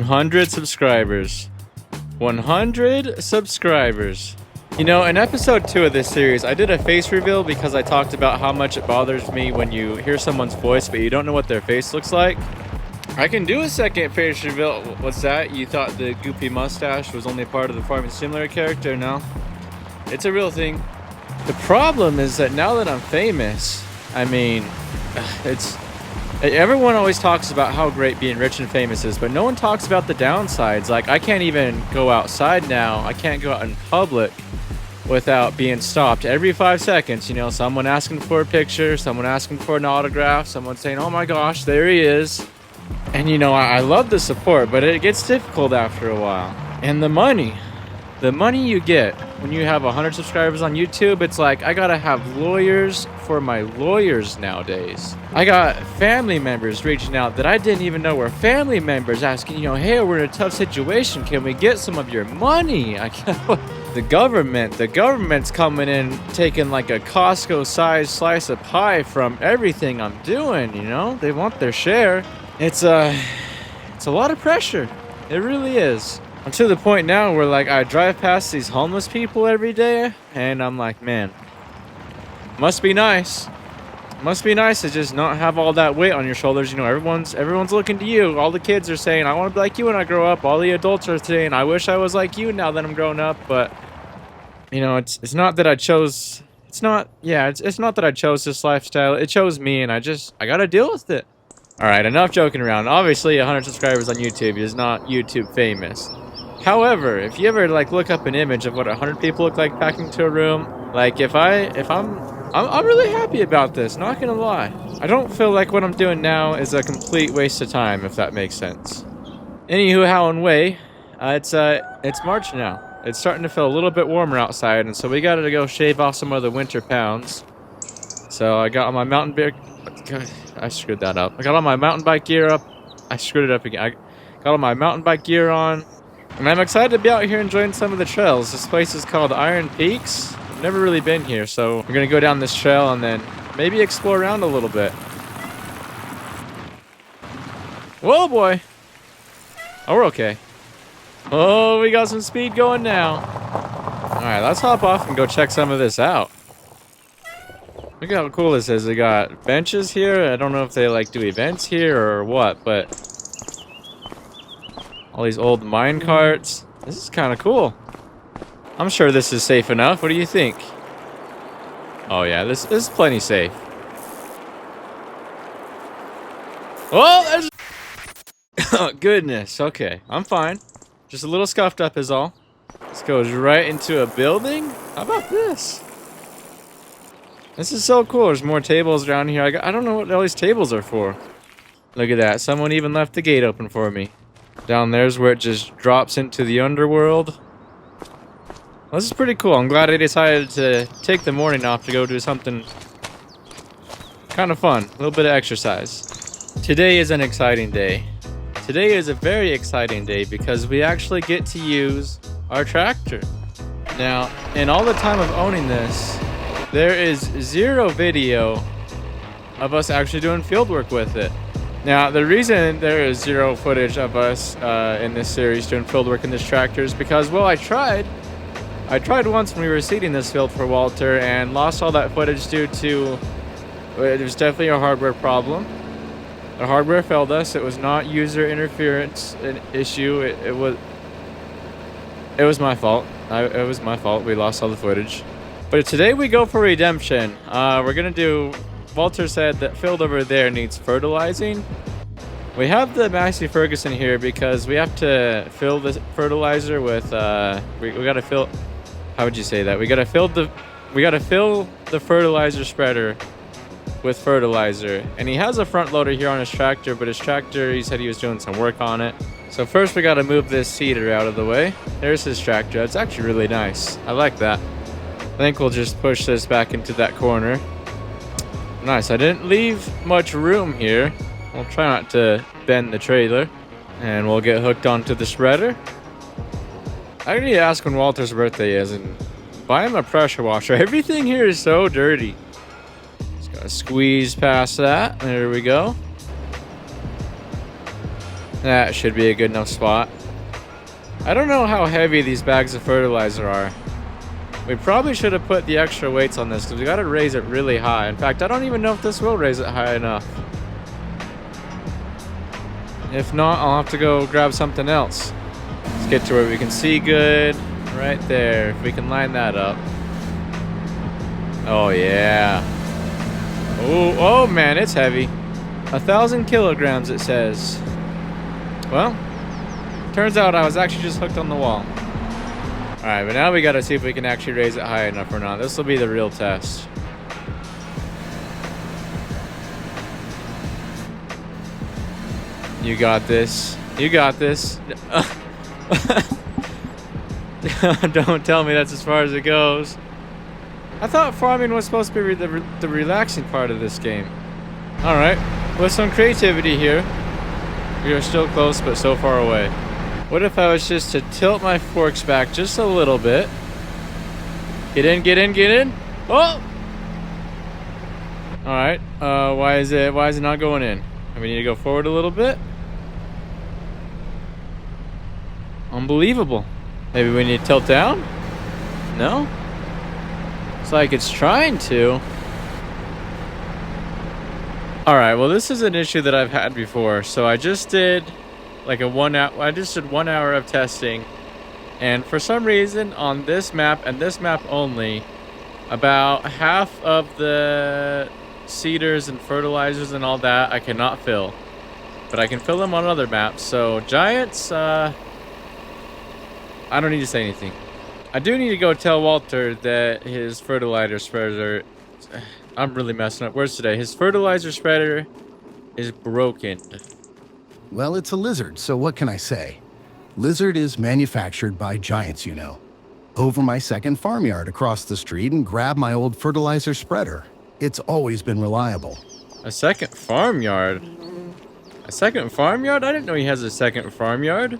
100 subscribers. 100 subscribers. You know, in episode 2 of this series, I did a face reveal because I talked about how much it bothers me when you hear someone's voice but you don't know what their face looks like. I can do a second face reveal. What's that? You thought the goopy mustache was only part of the Farming Simulator character? No. It's a real thing. The problem is that now that I'm famous, I mean, everyone always talks about how great being rich and famous is, but no one talks about the downsides. Like, I can't even go outside now. I can't go out in public without being stopped every 5 seconds. You know, someone asking for a picture, someone asking for an autograph, someone saying, oh my gosh, there he is. And you know, I love the support, but it gets difficult after a while. And the money you get when you have 100 subscribers on YouTube, it's like I gotta have lawyers for my lawyers nowadays. I got family members reaching out that I didn't even know were family members, asking, you know, hey, we're in a tough situation, can we get some of your money? The government's coming in, taking like a Costco-sized slice of pie from everything I'm doing, you know? They want their share. It's a lot of pressure. It really is. I'm to the point now where, like, I drive past these homeless people every day, and I'm like, man, must be nice. Must be nice to just not have all that weight on your shoulders. You know, everyone's looking to you. All the kids are saying, I want to be like you when I grow up. All the adults are saying, I wish I was like you now that I'm grown up. But, you know, it's not that I chose. It's not that I chose this lifestyle. It chose me, and I gotta deal with it. All right, enough joking around. Obviously, 100 subscribers on YouTube is not YouTube famous. However, if you ever like look up an image of what 100 people look like packed into a room, like I'm really happy about this, not gonna lie. I don't feel like what I'm doing now is a complete waste of time, if that makes sense. Anywho, how and way, it's March now. It's starting to feel a little bit warmer outside, and so we gotta go shave off some of the winter pounds. So I got on my mountain bike. I screwed that up. I got all my mountain bike gear up. I screwed it up again. I got all my mountain bike gear on. And I'm excited to be out here enjoying some of the trails. This place is called Iron Peaks. I've never really been here, so we're going to go down this trail and then maybe explore around a little bit. Whoa, boy. Oh, we're okay. Oh, we got some speed going now. All right, let's hop off and go check some of this out. Look how cool this is. They got benches here. I don't know if they like do events here or what, but all these old mine carts. This is kind of cool. I'm sure this is safe enough. What do you think? Oh yeah, this is plenty safe. Oh, there's... Oh, goodness. Okay, I'm fine. Just a little scuffed up is all. This goes right into a building. How about this? This is so cool. There's more tables around here. I don't know what all these tables are for. Look at that. Someone even left the gate open for me. Down there's where it just drops into the underworld. Well, this is pretty cool. I'm glad I decided to take the morning off to go do something kind of fun. A little bit of exercise. Today is an exciting day. Today is a very exciting day because we actually get to use our tractor. Now, in all the time of owning this, there is zero video of us actually doing field work with it. Now, the reason there is zero footage of us in this series doing field work in this tractor is because, well, I tried once when we were seeding this field for Walter and lost all that footage due to, there's definitely a hardware problem. The hardware failed us. It was not user interference an issue. It was my fault. It was my fault. We lost all the footage. But today we go for redemption. We're gonna do, Walter said that field over there needs fertilizing. We have the Massey Ferguson here because we have to fill the fertilizer with, we gotta fill, how would you say that? We gotta fill the fertilizer spreader with fertilizer. And he has a front loader here on his tractor, but his tractor, he said he was doing some work on it. So first we gotta move this seeder out of the way. There's his tractor. It's actually really nice. I like that. I think we'll just push this back into that corner. Nice. I didn't leave much room here. We'll try not to bend the trailer. And we'll get hooked onto the spreader. I need to ask when Walter's birthday is and buy him a pressure washer. Everything here is so dirty. Just gotta squeeze past that. There we go. That should be a good enough spot. I don't know how heavy these bags of fertilizer are. We probably should have put the extra weights on this because we got to raise it really high. In fact, I don't even know if this will raise it high enough. If not, I'll have to go grab something else. Let's get to where we can see good. Right there. If we can line that up. Oh, yeah. Oh man, it's heavy. 1,000 kilograms, it says. Well, turns out I was actually just hooked on the wall. Alright, but now we gotta see if we can actually raise it high enough or not. This will be the real test. You got this. You got this. Don't tell me that's as far as it goes. I thought farming was supposed to be the relaxing part of this game. Alright, with some creativity here. We are still close, but so far away. What if I was just to tilt my forks back just a little bit? Get in, get in, get in. Oh! Alright, why is it not going in? We need to go forward a little bit. Unbelievable. Maybe we need to tilt down? No? It's like it's trying to. Alright, well this is an issue that I've had before. So I just did like a 1 hour, I just did 1 hour of testing. And for some reason on this map and this map only, about half of the seeders and fertilizers and all that I cannot fill. But I can fill them on other maps. So giants, I don't need to say anything. I do need to go tell Walter that his fertilizer spreader... I'm really messing up words today. His fertilizer spreader is broken. Well, it's a lizard, so what can I say? Lizard is manufactured by giants, you know. Over my second farmyard across the street and grab my old fertilizer spreader. It's always been reliable. A second farmyard? A second farmyard? I didn't know he has a second farmyard.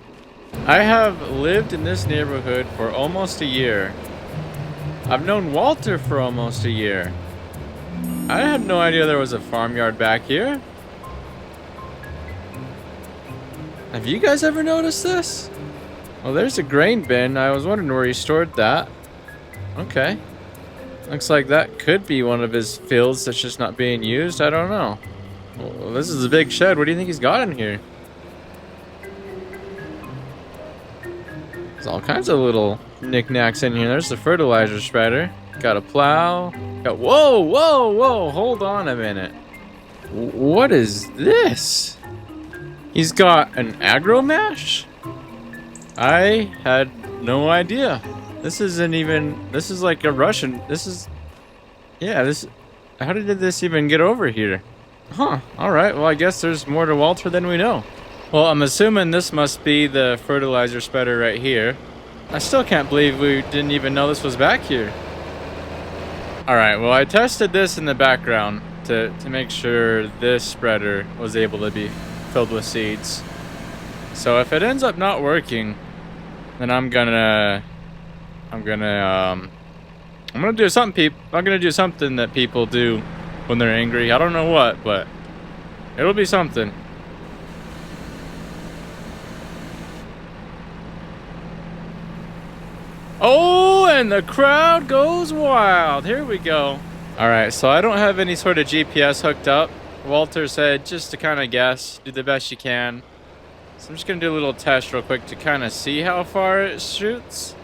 I have lived in this neighborhood for almost a year. I've known Walter for almost a year. I had no idea there was a farmyard back here. Have you guys ever noticed this? Well, there's a grain bin. I was wondering where he stored that. Okay. Looks like that could be one of his fields that's just not being used. I don't know. Well, this is a big shed. What do you think he's got in here? There's all kinds of little knickknacks in here. There's the fertilizer spreader. Got a plow. Got... Whoa, whoa, whoa. Hold on a minute. What is this? He's got an agro mash? I had no idea. This isn't even... This is like a Russian... This is... Yeah, this... How did this even get over here? Huh. Alright, well I guess there's more to Walter than we know. Well, I'm assuming this must be the fertilizer spreader right here. I still can't believe we didn't even know this was back here. Alright, well I tested this in the background to make sure this spreader was able to be filled with seeds. So if it ends up not working, then I'm gonna do something I'm gonna do something that people do when they're angry. I don't know what, but it'll be something. Oh, and the crowd goes wild. Here we go. Alright, so I don't have any sort of GPS hooked up. Walter said just to kind of guess, do the best you can. So I'm just going to do a little test real quick to kind of see how far it shoots.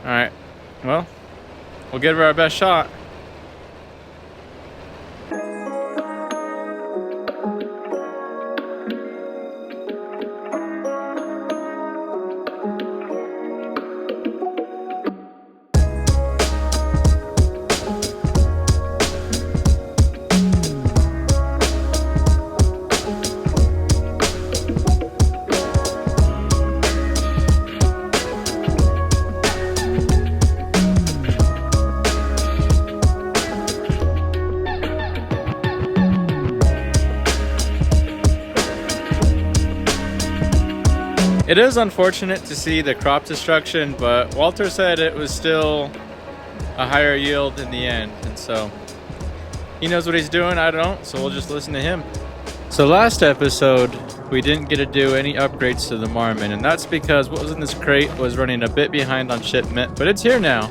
Alright, well, we'll give it our best shot. It is unfortunate to see the crop destruction, but Walter said it was still a higher yield in the end, and so He knows what he's doing, I don't, so we'll just listen to him. So last episode, we didn't get to do any upgrades to the Marmon, and that's because what was in this crate was running a bit behind on shipment, but it's here now.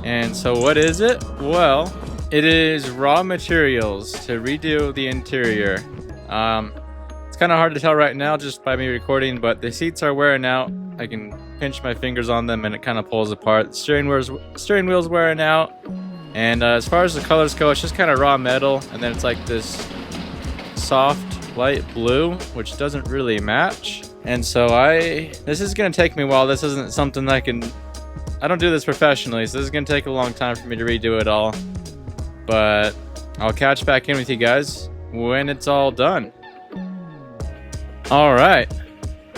And so what is it? Well, it is raw materials to redo the interior. It's kind of hard to tell right now just by me recording, but the seats are wearing out. I can pinch my fingers on them and it kind of pulls apart. The steering wheel's wearing out. And as far as the colors go, it's just kind of raw metal, and then it's like this soft light blue, which doesn't really match. And so this is gonna take me a while. This isn't something I don't do this professionally, so this is gonna take a long time for me to redo it all. But I'll catch back in with you guys when it's all done. All right.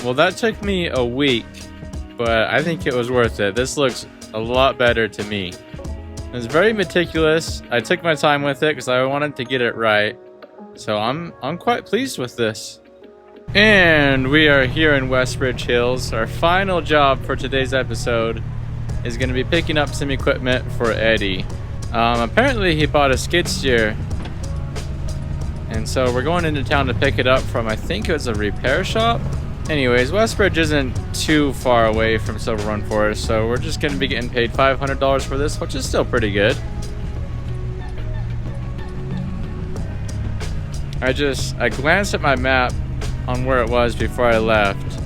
Well, that took me a week, but I think it was worth it. This looks a lot better to me. It was very meticulous. I took my time with it because I wanted to get it right. So I'm quite pleased with this. And we are here in Westbridge Hills. Our final job for today's episode is going to be picking up some equipment for Eddie. Apparently he bought a skid steer. And so we're going into town to pick it up from, I think it was a repair shop. Anyways, Westbridge isn't too far away from Silver Run Forest, so we're just going to be getting paid $500 for this, which is still pretty good. I glanced at my map on where it was before I left,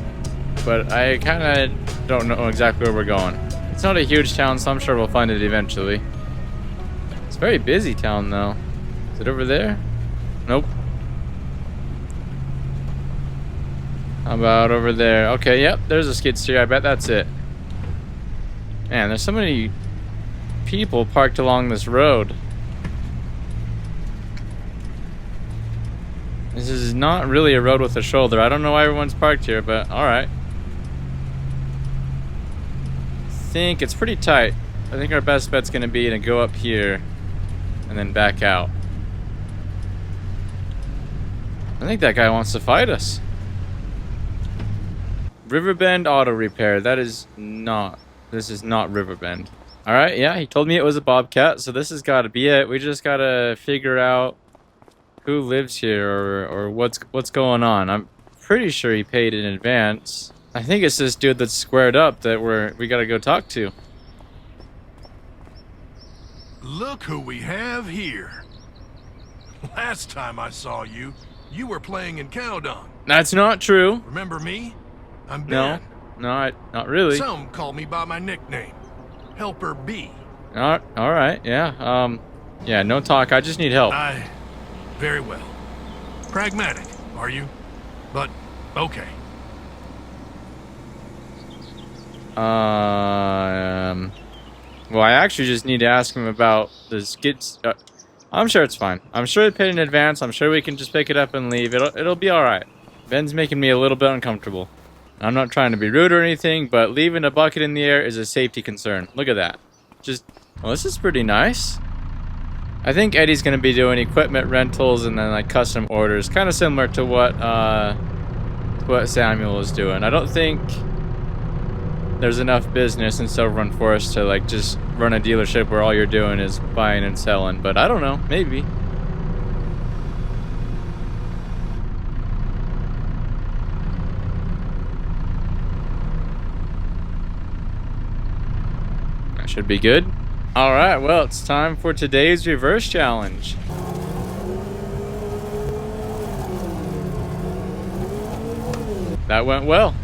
but I kind of don't know exactly where we're going. It's not a huge town, so I'm sure we'll find it eventually. It's a very busy town, though. Is it over there? Nope. How about over there? Okay, yep, there's a skid steer. I bet that's it. Man, there's so many people parked along this road. This is not really a road with a shoulder. I don't know why everyone's parked here, but alright. I think it's pretty tight. I think our best bet's gonna be to go up here and then back out. I think that guy wants to fight us. Riverbend Auto Repair. This is not Riverbend. Alright, yeah, he told me it was a Bobcat, so this has got to be it. We just got to figure out who lives here or what's going on. I'm pretty sure he paid in advance. I think it's this dude that's squared up that we got to go talk to. Look who we have here. Last time I saw you, you were playing in cow dung. That's not true. Remember me? I'm Ben. No, not really. Some call me by my nickname, Helper B. All right, yeah. Yeah, no talk. I just need help. Very well. Pragmatic, are you? But, okay. Well, I actually just need to ask him about the skids. I'm sure it's fine. I'm sure they paid in advance. I'm sure we can just pick it up and leave. It'll be all right. Ben's making me a little bit uncomfortable. I'm not trying to be rude or anything, but leaving a bucket in the air is a safety concern. Look at that. Well, this is pretty nice. I think Eddie's going to be doing equipment rentals and then like custom orders, kind of similar to what Samuel is doing. I don't think there's enough business in Silver Run Forest to like just run a dealership where all you're doing is buying and selling, but I don't know, maybe. That should be good. All right, well, it's time for today's reverse challenge. That went well.